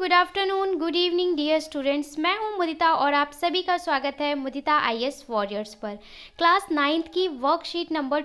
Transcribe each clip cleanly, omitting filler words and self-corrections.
Good afternoon, good evening dear students. मैं हूं मुदिता और आप सभी का स्वागत है मुदिता आईएएस वॉरियर्स पर। क्लास 9th की वर्कशीट नंबर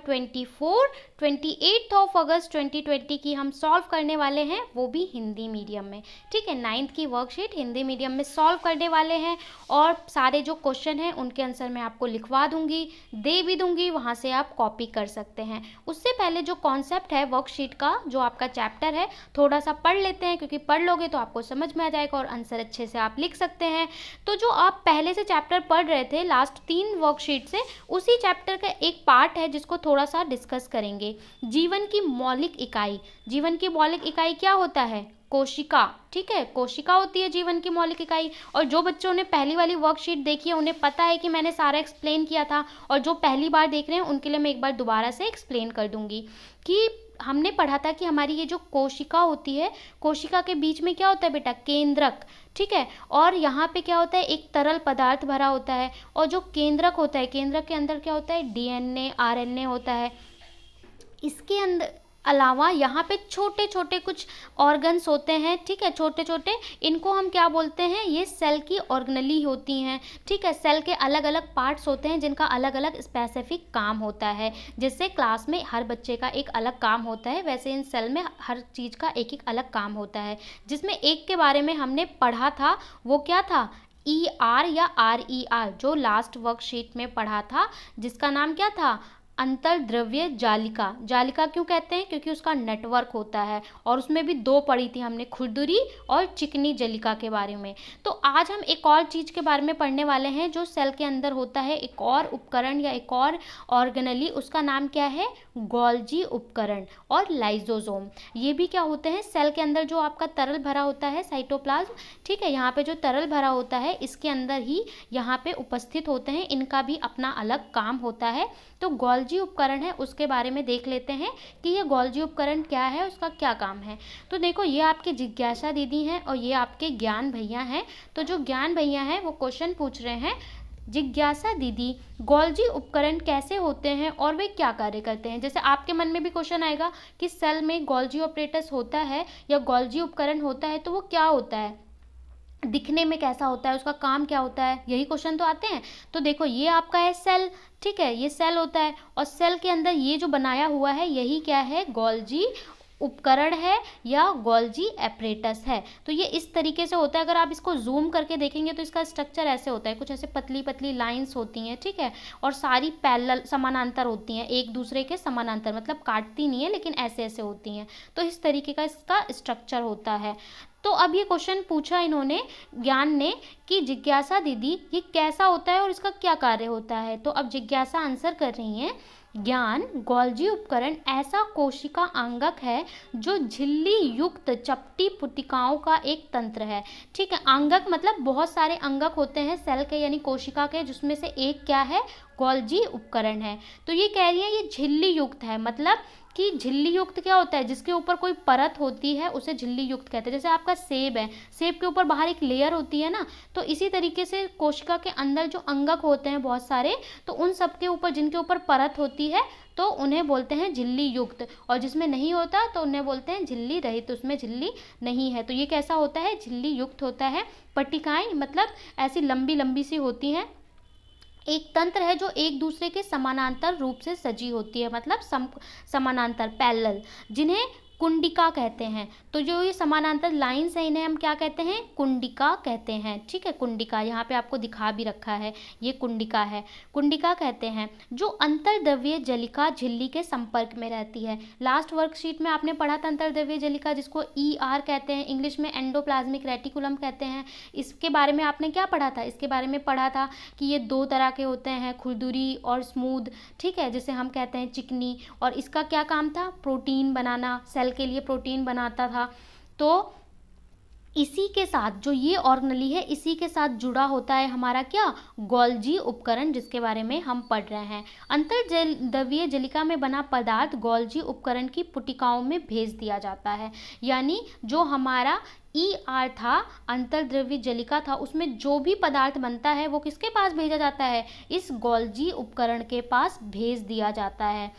28 ऑफ अगस्त 2020 की हम सॉल्व करने वाले हैं, वो भी हिंदी मीडियम में। ठीक है, 9th की वर्कशीट हिंदी मीडियम में सॉल्व करने वाले हैं और सारे जो क्वेश्चन हैं उनके आंसर मैं आपको लिखवा दूंगी, दे भी दूंगी, वहाँ से आप कॉपी कर सकते हैं। उससे पहले जो कॉन्सेप्ट है वर्कशीट का, जो आपका चैप्टर है, थोड़ा सा पढ़ लेते हैं, क्योंकि पढ़ लोगे तो आपको समझ में आ जाएगा और आंसर अच्छे से आप लिख सकते हैं। तो जो आप पहले से चैप्टर पढ़ रहे थे लास्ट 3 वर्कशीट से, उसी चैप्टर का एक पार्ट है जिसको थोड़ा सा डिस्कस करेंगे। जीवन की मौलिक इकाई। जीवन की मौलिक इकाई क्या होता है? कोशिका। ठीक है, कोशिका होती है जीवन की मौलिक इकाई। और जो बच्चों ने पहली वाली वर्कशीट देखी है उन्हें पता है कि मैंने सारा एक्सप्लेन किया था, और जो पहली बार देख रहे हैं उनके लिए मैं एक बार दोबारा से एक्सप्लेन कर दूंगी कि हमने पढ़ा था कि हमारी ये जो कोशिका होती है, कोशिका के बीच में क्या होता है बेटा? केंद्रक। ठीक है, और यहाँ पे क्या होता है? एक तरल पदार्थ भरा होता है, और जो केंद्रक होता है, केंद्रक के अंदर क्या होता है? डीएनए, आरएनए होता है। इसके अंदर अलावा यहाँ पे छोटे छोटे कुछ ऑर्गन्स होते हैं। ठीक है, छोटे छोटे, इनको हम क्या बोलते हैं? ये सेल की ऑर्गेनेली होती हैं। ठीक है, सेल के अलग अलग पार्ट्स होते हैं जिनका अलग अलग स्पेसिफिक काम होता है। जैसे क्लास में हर बच्चे का एक अलग काम होता है, वैसे इन सेल में हर चीज़ का एक एक अलग काम होता है। जिसमें एक के बारे में हमने पढ़ा था, वो क्या था? ER या RER, जो लास्ट वर्कशीट में पढ़ा था, जिसका नाम क्या था? अंतर्द्रव्य जालिका। जालिका क्यों कहते हैं? क्योंकि उसका नेटवर्क होता है, और उसमें भी 2 पढ़ी थी हमने, खुरदुरी और चिकनी जालिका के बारे में। तो आज हम एक और चीज़ के बारे में पढ़ने वाले हैं जो सेल के अंदर होता है, एक और उपकरण या एक और ऑर्गेनेली। उसका नाम क्या है? गोल्जी उपकरण और लाइजोसोम। ये भी क्या होते हैं? सेल के अंदर जो आपका तरल भरा होता है, साइटोप्लाज्म। ठीक है, यहाँ पे जो तरल भरा होता है इसके अंदर ही यहाँ पे उपस्थित होते हैं। इनका भी अपना अलग काम होता है। तो गोल्जी उपकरण है, उसके बारे में देख लेते हैं कि ये गोल्जी उपकरण क्या है, उसका क्या काम है। तो देखो, ये आपके जिज्ञासा दीदी हैं और ये आपके ज्ञान भैया हैं। तो जो ज्ञान भैया हैं वो क्वेश्चन पूछ रहे हैं, जिज्ञासा दीदी, गोल्जी उपकरण कैसे होते हैं और वे क्या कार्य करते हैं? जैसे आपके मन में भी क्वेश्चन आएगा कि सेल में गोल्जी ऑपरेटस होता है या गोल्जी उपकरण होता है, तो वो क्या होता है, दिखने में कैसा होता है, उसका काम क्या होता है, यही क्वेश्चन तो आते हैं। तो देखो, ये आपका है सेल। ठीक है, ये सेल होता है, और सेल के अंदर ये जो बनाया हुआ है यही क्या है? गोल्जी उपकरण है या गोल्जी एपरेटस है। तो ये इस तरीके से होता है। अगर आप इसको जूम करके देखेंगे तो इसका स्ट्रक्चर ऐसे होता है, कुछ ऐसे पतली पतली लाइंस होती हैं। ठीक है, और सारी पैरेलल, समानांतर होती हैं, एक दूसरे के समानांतर, मतलब काटती नहीं है लेकिन ऐसे ऐसे होती हैं। तो इस तरीके का इसका स्ट्रक्चर होता है। तो अब ये क्वेश्चन पूछा इन्होंने, ज्ञान ने, कि जिज्ञासा दीदी ये कैसा होता है और इसका क्या कार्य होता है। तो अब जिज्ञासा आंसर कर रही हैं, ज्ञान, गोल्जी उपकरण ऐसा कोशिका अंगक है जो झिल्ली युक्त चपटी पुटिकाओं का एक तंत्र है। ठीक है, अंगक मतलब बहुत सारे अंगक होते हैं सेल के यानी कोशिका के, जिसमें से एक क्या है? गोल्जी उपकरण है। तो ये कह रही है ये झिल्ली युक्त है, मतलब कि झिल्ली युक्त क्या होता है? जिसके ऊपर कोई परत होती है उसे झिल्ली युक्त कहते हैं। जैसे आपका सेब है, सेब के ऊपर बाहर एक लेयर होती है ना, तो इसी तरीके से कोशिका के अंदर जो अंगक होते हैं बहुत सारे, तो उन सब के ऊपर, जिनके ऊपर परत होती है, तो उन्हें बोलते हैं झिल्ली युक्त, और जिसमें नहीं होता तो उन्हें बोलते हैं झिल्ली रहित, तो उसमें झिल्ली नहीं है। तो ये कैसा होता है? झिल्ली युक्त होता है। पट्टिकाएं मतलब ऐसी लंबी लंबी सी होती हैं, एक तंत्र है जो एक दूसरे के समानांतर रूप से सजी होती है, मतलब समानांतर, पैरेलल, जिन्हें कुंडिका कहते हैं। तो जो ये समानांतर लाइंस है इन्हें हम क्या कहते हैं? कुंडिका कहते हैं। ठीक है, कुंडिका यहाँ पे आपको दिखा भी रखा है, ये कुंडिका है, कुंडिका कहते हैं। जो अंतर्द्रव्य जलिका झिल्ली के संपर्क में रहती है। लास्ट वर्कशीट में आपने पढ़ा था अंतर्द्रव्य जलिका, जिसको ER कहते हैं, इंग्लिश में एंडोप्लाज्मिक रेटिकुलम कहते हैं। इसके बारे में आपने क्या पढ़ा था? इसके बारे में पढ़ा था कि ये 2 तरह के होते हैं, खुरदुरी और स्मूथ। ठीक है, जिसे हम कहते हैं चिकनी, और इसका क्या काम था? प्रोटीन बनाना, सेल के लिए प्रोटीन बनाता था। तो इसी के साथ जो ये ऑर्गेनेली है, इसी के साथ जुड़ा होता है हमारा क्या? गोल्जी उपकरण, जिसके बारे में हम पढ़ रहे हैं। अंतर्द्रव्यीय जलिका में बना पदार्थ गोल्जी उपकरण की पुटिकाओं में भेज दिया जाता है। यानी जो हमारा ER था, अंतर्द्रव्यीय जलिका था, उसमें जो भी पदार्थ बनता है वो किसके पास भेजा जाता है? इस गोल्जी उपकरण के पास भेज दिया जाता है,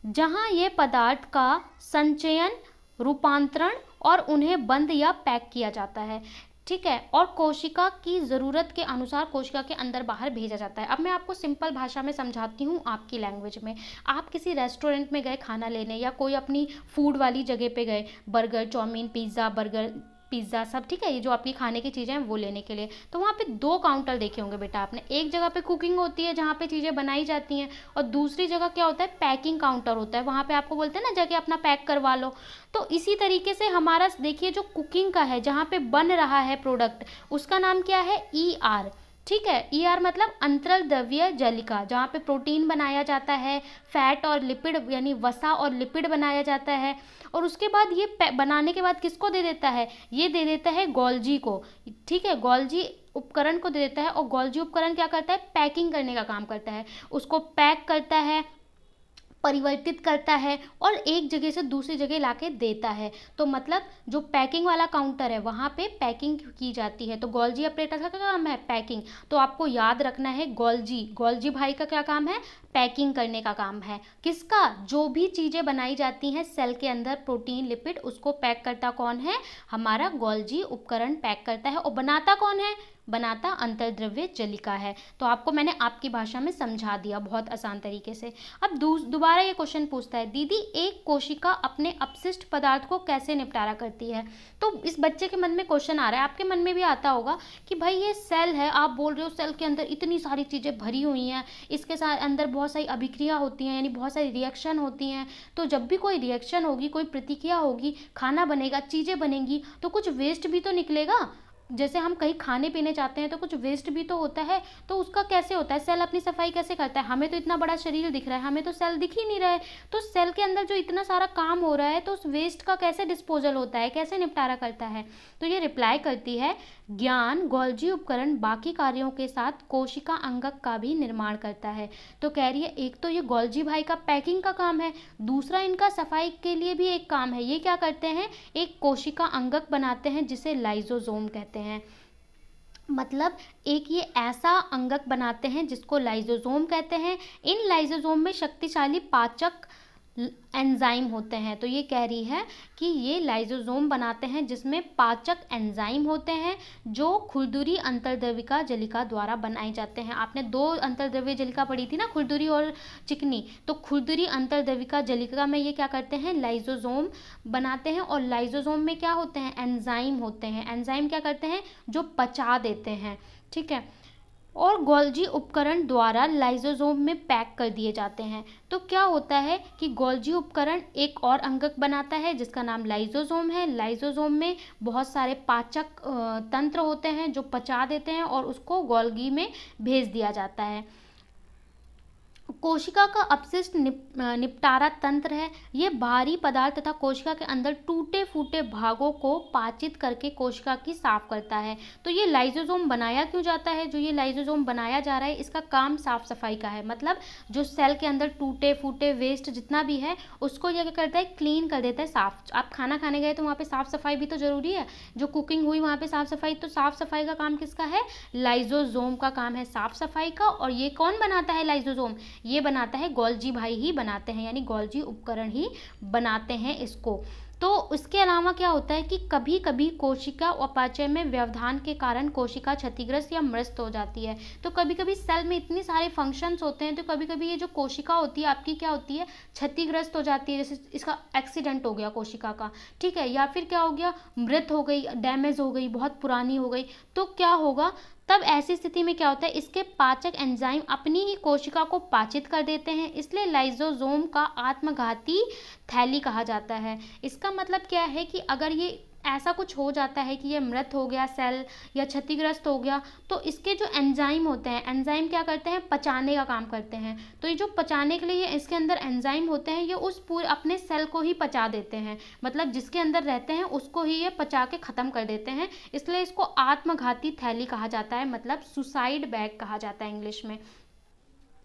जहाँ ये पदार्थ का संचयन, रूपांतरण और उन्हें बंद या पैक किया जाता है, ठीक है। और कोशिका की ज़रूरत के अनुसार कोशिका के अंदर बाहर भेजा जाता है। अब मैं आपको सिंपल भाषा में समझाती हूँ आपकी लैंग्वेज में। आप किसी रेस्टोरेंट में गए खाना लेने या कोई अपनी फूड वाली जगह पे गए, बर्गर, चाउमीन, पिज़्ज़ा सब, ठीक है, ये जो आपकी खाने की चीज़ें हैं वो लेने के लिए, तो वहाँ पे 2 काउंटर देखे होंगे बेटा आपने। एक जगह पे कुकिंग होती है जहाँ पे चीज़ें बनाई जाती हैं, और दूसरी जगह क्या होता है, पैकिंग काउंटर होता है। वहाँ पे आपको बोलते हैं ना जाके अपना पैक करवा लो। तो इसी तरीके से हमारा देखिए जो कुकिंग का है, जहाँ पे बन रहा है प्रोडक्ट, उसका नाम क्या है, ER, ठीक है। ER मतलब अंतरल द्रव्य जलिका, जहाँ पे प्रोटीन बनाया जाता है, फैट और लिपिड यानी वसा और लिपिड बनाया जाता है। और उसके बाद ये बनाने के बाद किसको दे देता है, ये दे देता है गोल्जी को, ठीक है, गोल्जी उपकरण को दे देता है। और गोल्जी उपकरण क्या करता है, पैकिंग करने का काम करता है, उसको पैक करता है, परिवर्तित करता है और एक जगह से दूसरी जगह लाके देता है। तो मतलब जो पैकिंग वाला काउंटर है वहाँ पे पैकिंग की जाती है। तो गोल्जी ऑपरेटर का क्या काम है, पैकिंग। तो आपको याद रखना है गोल्जी भाई का क्या काम है, पैकिंग करने का काम है। किसका, जो भी चीज़ें बनाई जाती हैं सेल के अंदर, प्रोटीन, लिपिड, उसको पैक करता कौन है, हमारा गोल्जी उपकरण पैक करता है। और बनाता कौन है, बनाता अंतर्द्रव्य जलिका है। तो आपको मैंने आपकी भाषा में समझा दिया बहुत आसान तरीके से। अब दोबारा ये क्वेश्चन पूछता है, दीदी एक कोशिका अपने अपशिष्ट पदार्थ को कैसे निपटारा करती है। तो इस बच्चे के मन में क्वेश्चन आ रहा है, आपके मन में भी आता होगा कि भाई ये सेल है, आप बोल रहे हो सेल के अंदर इतनी सारी चीज़ें भरी हुई हैं, इसके साथ अंदर बहुत सारी अभिक्रिया होती हैं, यानी बहुत सारी रिएक्शन होती हैं। तो जब भी कोई रिएक्शन होगी, कोई प्रतिक्रिया होगी, खाना बनेगा, चीज़ें बनेंगी, तो कुछ वेस्ट भी तो निकलेगा। जैसे हम कहीं खाने पीने जाते हैं तो कुछ वेस्ट भी तो होता है। तो उसका कैसे होता है, सेल अपनी सफाई कैसे करता है। हमें तो इतना बड़ा शरीर दिख रहा है, हमें तो सेल दिख ही नहीं रहा है। तो सेल के अंदर जो इतना सारा काम हो रहा है, तो उस वेस्ट का कैसे डिस्पोजल होता है, कैसे निपटारा करता है। तो ये रिप्लाई करती है, ज्ञान गोल्जी उपकरण बाकी कार्यों के साथ कोशिका अंगक का भी निर्माण करता है। तो कह रही है एक तो ये गोल्जी भाई का पैकिंग का काम है, दूसरा इनका सफाई के लिए भी एक काम है। ये क्या करते हैं, एक कोशिका अंगक बनाते हैं जिसे लाइजोसोम कहते हैं। मतलब एक ये ऐसा अंगक बनाते हैं जिसको लाइजोसोम कहते हैं। इन लाइजोसोम में शक्तिशाली पाचक एंजाइम होते हैं। तो ये कह रही है कि ये लाइजोसोम बनाते हैं जिसमें पाचक एंजाइम होते हैं जो खुरदुरी अंतर्द्रविका जलिका द्वारा बनाए जाते हैं। आपने 2 अंतर्द्रव्य जलिका पढ़ी थी ना, खुरदुरी और चिकनी। तो खुरदुरी अंतर्द्रविका जलिका में ये क्या करते हैं, लाइजोसोम बनाते हैं। और लाइजोसोम में क्या होते हैं, एंजाइम होते हैं। एंजाइम क्या करते हैं, जो पचा देते हैं, ठीक है। और गोल्जी उपकरण द्वारा लाइजोसोम में पैक कर दिए जाते हैं। तो क्या होता है कि गोल्जी उपकरण एक और अंगक बनाता है जिसका नाम लाइजोसोम है। लाइजोसोम में बहुत सारे पाचक तंत्र होते हैं जो पचा देते हैं और उसको गोल्गी में भेज दिया जाता है। कोशिका का अपशिष्ट निपटारा तंत्र है। ये बाहरी पदार्थ तथा कोशिका के अंदर टूटे फूटे भागों को पाचित करके कोशिका की साफ करता है। तो ये लाइजोसोम बनाया क्यों जाता है, जो ये लाइजोसोम बनाया जा रहा है इसका काम साफ सफाई का है। मतलब जो सेल के अंदर टूटे फूटे वेस्ट जितना भी है उसको ये क्या करता है, क्लीन कर देता है, साफ। आप खाना खाने गए तो वहाँ पे साफ सफाई भी तो जरूरी है, जो कुकिंग हुई वहाँ पे साफ सफाई। तो साफ सफाई का काम किसका है, लाइजोसोम का काम है साफ सफाई का। और ये कौन बनाता है लाइजोसोम, ये बनाता है गोल्जी भाई ही बनाते हैं, यानी गोल्जी उपकरण ही बनाते हैं इसको। तो इसके अलावा क्या होता है कि कभी कभी कोशिका अपचय में व्यवधान के कारण कोशिका क्षतिग्रस्त या मृत हो जाती है। तो कभी कभी सेल में इतने सारे फंक्शंस होते हैं, तो कभी कभी ये जो कोशिका होती है आपकी क्या होती है, क्षतिग्रस्त हो जाती है। जैसे इसका एक्सीडेंट हो गया कोशिका का, ठीक है, या फिर क्या हो गया, मृत हो गई, डैमेज हो गई, बहुत पुरानी हो गई। तो क्या होगा, तब ऐसी स्थिति में क्या होता है, इसके पाचक एंजाइम अपनी ही कोशिका को पाचित कर देते हैं। इसलिए लाइजोसोम का आत्मघाती थैली कहा जाता है। इसका मतलब क्या है कि अगर ये ऐसा कुछ हो जाता है कि ये मृत हो गया सेल या क्षतिग्रस्त हो गया, तो इसके जो एंजाइम होते हैं, एंजाइम क्या करते हैं, पचाने का काम करते हैं। तो ये जो पचाने के लिए ये इसके अंदर एंजाइम होते हैं, ये उस पूरे अपने सेल को ही पचा देते हैं। मतलब जिसके अंदर रहते हैं उसको ही ये पचा के ख़त्म कर देते हैं। इसलिए इसको आत्मघाती थैली कहा जाता है, मतलब सुसाइड बैग कहा जाता है इंग्लिश में।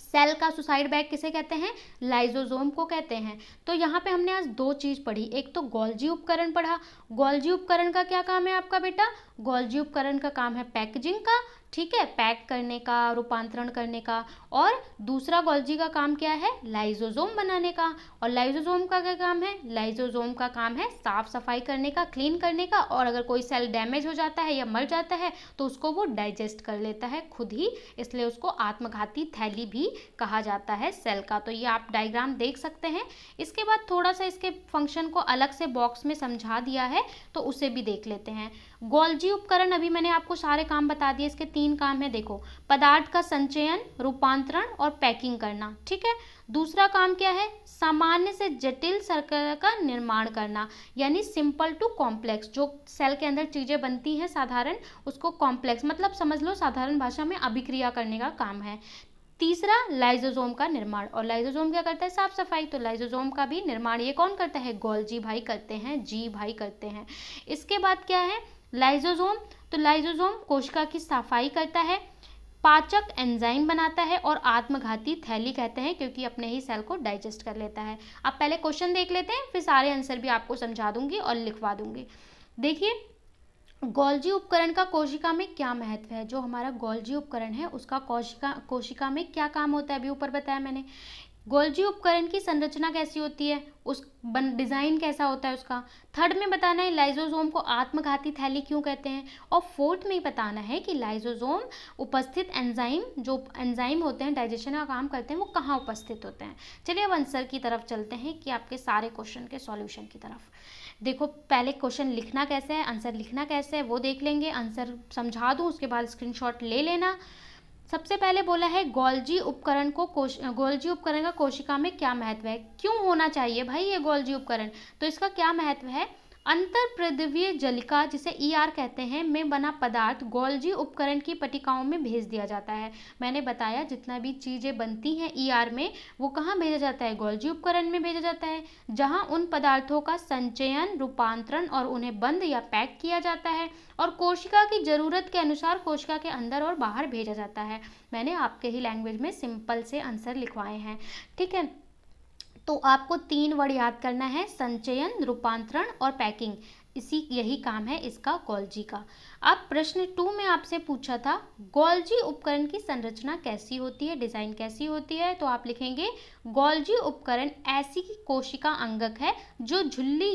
सेल का सुसाइड बैग किसे कहते हैं, लाइजोसोम को कहते हैं। तो यहाँ पे हमने आज 2 चीज़ पढ़ी, एक तो गोल्जी उपकरण पढ़ा। गोल्जी उपकरण का क्या काम है आपका बेटा, गोल्जी उपकरण का काम है पैकेजिंग का, ठीक है, पैक करने का, रूपांतरण करने का। और दूसरा गोल्जी का काम क्या है, लाइसोसोम बनाने का। और लाइसोसोम का क्या काम है, लाइसोसोम का काम है साफ सफाई करने का, क्लीन करने का, और अगर कोई सेल डैमेज हो जाता है या मर जाता है तो उसको वो डाइजेस्ट कर लेता है खुद ही, इसलिए उसको आत्मघाती थैली भी कहा जाता है सेल का। तो ये आप डायग्राम देख सकते हैं। इसके बाद थोड़ा सा इसके फंक्शन को अलग से बॉक्स में समझा दिया है, तो उसे भी देख लेते हैं। गोल्जी उपकरण, अभी मैंने आपको सारे काम बता दिए, इसके 3 काम है। देखो, पदार्थ का संचयन, रूपांतरण और पैकिंग करना। ठीक है, दूसरा काम क्या है, सामान्य से जटिल शर्करा का निर्माण करना, यानी सिंपल टू कॉम्प्लेक्स। जो सेल के अंदर चीजें बनती हैं साधारण, उसको कॉम्प्लेक्स मतलब समझ लो साधारण भाषा में अभिक्रिया करने का काम है। तीसरा, लाइसोसोम का निर्माण। और लाइसोसोम क्या करता है, साफ सफाई। तो लाइसोसोम का भी निर्माण ये कौन करता है, गोल्जी भाई करते हैं, जी भाई करते हैं। इसके बाद क्या है, लाइसोसोम। तो लाइसोसोम कोशिका की सफाई करता है, पाचक एंजाइम बनाता है, और आत्मघाती थैली कहते हैं क्योंकि अपने ही सेल को डाइजेस्ट कर लेता है। अब पहले क्वेश्चन देख लेते हैं, फिर सारे आंसर भी आपको समझा दूंगी और लिखवा दूंगी। देखिए, गोल्जी उपकरण का कोशिका में क्या महत्व है। जो हमारा गोल्जी उपकरण है उसका कोशिका में क्या काम होता है, अभी ऊपर बताया मैंने। गोल्जी उपकरण की संरचना कैसी होती है, उस डिजाइन कैसा होता है उसका। थर्ड में बताना है लाइसोसोम को आत्मघाती थैली क्यों कहते हैं। और फोर्थ में बताना है कि लाइसोसोम उपस्थित एंजाइम, जो एंजाइम होते हैं डाइजेशन का काम करते हैं, वो कहाँ उपस्थित होते हैं। चलिए अब आंसर की तरफ चलते हैं कि आपके सारे क्वेश्चन के सॉल्यूशन की तरफ। देखो, पहले क्वेश्चन लिखना कैसे है, आंसर लिखना कैसे है वो देख लेंगे। आंसर समझा दूँ उसके बाद स्क्रीनशॉट ले लेना। सबसे पहले बोला है गोल्जी उपकरण का कोशिका में क्या महत्व है, क्यों होना चाहिए भाई ये गोल्जी उपकरण। तो इसका क्या महत्व है, अंतरप्रद्रव्य जलिका जिसे ईआर कहते हैं में बना पदार्थ गोल्जी उपकरण की पट्टिकाओं में भेज दिया जाता है। मैंने बताया जितना भी चीजें बनती हैं ईआर में वो कहाँ भेजा जाता है, गोल्जी उपकरण में भेजा जाता है, जहां उन पदार्थों का संचयन, रूपांतरण और उन्हें बंद या पैक किया जाता है और कोशिका की जरूरत के अनुसार कोशिका के अंदर और बाहर भेजा जाता है। मैंने आपके ही लैंग्वेज में सिंपल से आंसर लिखवाए हैं। ठीक है, तो आपको 3 वर्ड याद करना है, संचयन, रूपांतरण और पैकिंग। यही काम है इसका गोल्जी का। अब प्रश्न 2 में आपसे पूछा था गोल्जी उपकरण की संरचना कैसी होती है, डिजाइन कैसी होती है। तो आप लिखेंगे गोल्जी उपकरण ऐसी कोशिका अंगक है जो झिल्ली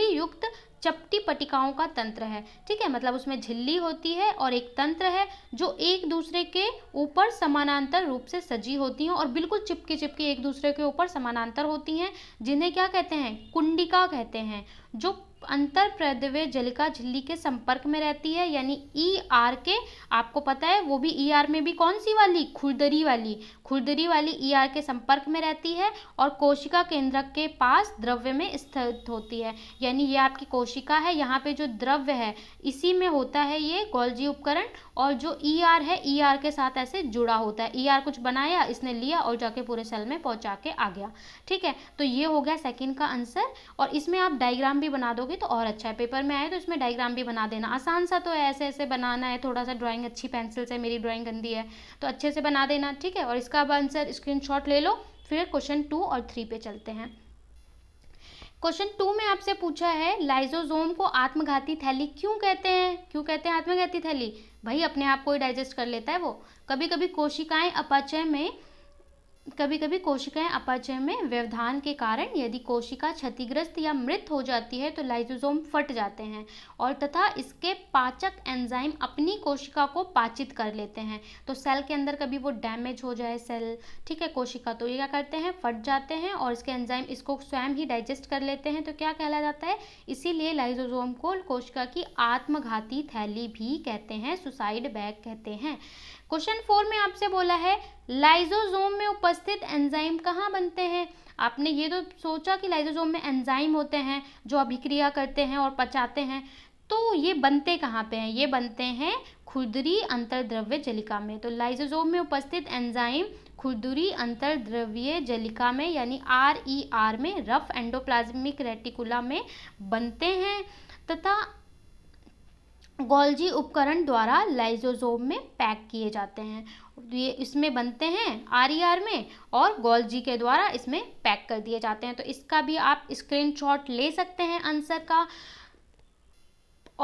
युक्त चपटी पट्टिकाओं का तंत्र है। ठीक है, मतलब उसमें झिल्ली होती है और एक तंत्र है जो एक दूसरे के ऊपर समानांतर रूप से सजी होती हैं और बिल्कुल चिपके चिपके एक दूसरे के ऊपर समानांतर होती हैं, जिन्हें क्या कहते हैं, कुंडिका कहते हैं। जो अंतर प्रद्रव्य जलिका झिल्ली के संपर्क में रहती है, यानी ईआर के, आपको पता है वो भी ईआर में भी कौन सी वाली, खुरदरी वाली ईआर के संपर्क में रहती है और कोशिका केंद्रक के पास द्रव्य में स्थित होती है। यानी ये आपकी कोशिका है, यहाँ पे जो द्रव्य है इसी में होता है ये गोल्जी उपकरण, और जो ईआर है ईआर के साथ ऐसे जुड़ा होता है। ईआर कुछ बनाया, इसने लिया और जाके पूरे सेल में पहुंचा के आ गया। ठीक है, तो ये हो गया सेकंड का आंसर। और इसमें आप डायग्राम भी बना दोगे तो और अच्छा है, पेपर में आए तो इसमें डायग्राम भी बना देना। आसान सा तो है, ऐसे ऐसे बनाना है, थोड़ा सा ड्राइंग अच्छी पेंसिल से, मेरी ड्राइंग गंदी है तो अच्छे से बना देना। ठीक है, और इसका अब आंसर स्क्रीनशॉट ले लो। फिर क्वेश्चन 2 और 3 पे चलते हैं। क्वेश्चन 2 में आपसे पूछा है लाइसोसोम को आत्मघाती थैली क्यों कहते हैं। क्यों कहते हैं आत्मघाती थैली, भाई अपने आप को ही डाइजेस्ट कर लेता है वो। कभी कभी कोशिकाएं अपचय में व्यवधान के कारण यदि कोशिका क्षतिग्रस्त या मृत हो जाती है तो लाइसोसोम फट जाते हैं और तथा इसके पाचक एंजाइम अपनी कोशिका को पाचित कर लेते हैं। तो सेल के अंदर कभी वो डैमेज हो जाए सेल, ठीक है, कोशिका, तो ये क्या करते हैं, फट जाते हैं और इसके एंजाइम इसको स्वयं ही डाइजेस्ट कर लेते हैं, तो क्या कहला जाता है, इसीलिए लाइसोसोम को कोशिका की आत्मघाती थैली भी कहते हैं, सुसाइड बैग कहते हैं। क्वेश्चन 4 में आपसे बोला है लाइसोसोम में उपस्थित एंजाइम कहाँ बनते हैं। आपने ये तो सोचा कि लाइसोसोम में एंजाइम होते हैं जो अभिक्रिया करते हैं और पचाते हैं, तो ये बनते कहाँ पे हैं, ये बनते हैं खुरदरी अंतर्द्रव्य जलिका में। तो लाइसोसोम में उपस्थित एंजाइम खुरदरी अंतर्द्रव्य जलिका में यानी RER में, रफ एंडोप्लाज्मिक रेटिकुला में बनते हैं तथा गोल्जी उपकरण द्वारा लाइसोसोम में पैक किए जाते हैं। ये इसमें बनते हैं RER में और गोल्जी के द्वारा इसमें पैक कर दिए जाते हैं। तो इसका भी आप स्क्रीनशॉट ले सकते हैं आंसर का।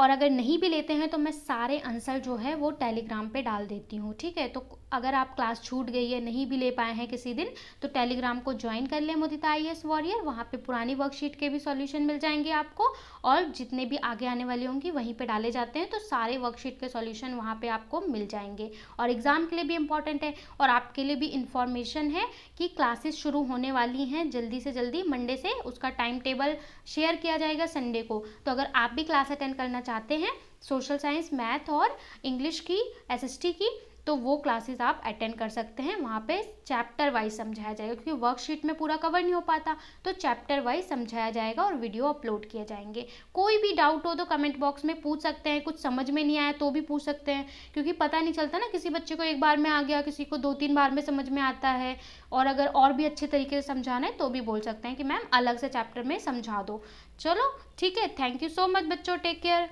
और अगर नहीं भी लेते हैं तो मैं सारे आंसर जो है वो टेलीग्राम पे डाल देती हूँ, ठीक है। तो अगर आप क्लास छूट गई है, नहीं भी ले पाए हैं किसी दिन, तो टेलीग्राम को ज्वाइन कर लें मुदिता IAS वॉरियर। वहाँ पे पुरानी वर्कशीट के भी सॉल्यूशन मिल जाएंगे आपको, और जितने भी आगे आने वाली होंगी वहीं पे डाले जाते हैं, तो सारे वर्कशीट के सॉल्यूशन वहाँ पे आपको मिल जाएंगे। और एग्ज़ाम के लिए भी इम्पॉर्टेंट है, और आपके लिए भी इन्फॉर्मेशन है कि क्लासेस शुरू होने वाली हैं जल्दी से जल्दी, मंडे से उसका टाइम टेबल शेयर किया जाएगा संडे को। तो अगर आप भी क्लास अटेंड करना चाहते हैं सोशल साइंस, मैथ और इंग्लिश की, SST की, तो वो क्लासेस आप अटेंड कर सकते हैं। वहाँ पे चैप्टर वाइज समझाया जाएगा, क्योंकि वर्कशीट में पूरा कवर नहीं हो पाता, तो चैप्टर वाइज समझाया जाएगा और वीडियो अपलोड किए जाएंगे। कोई भी डाउट हो तो कमेंट बॉक्स में पूछ सकते हैं, कुछ समझ में नहीं आया तो भी पूछ सकते हैं, क्योंकि पता नहीं चलता ना, किसी बच्चे को एक बार में आ गया, किसी को 2-3 बार में समझ में आता है, और अगर और भी अच्छे तरीके से समझाना है तो भी बोल सकते हैं कि मैम अलग से चैप्टर में समझा दो। चलो ठीक है, थैंक यू सो मच बच्चों, टेक केयर।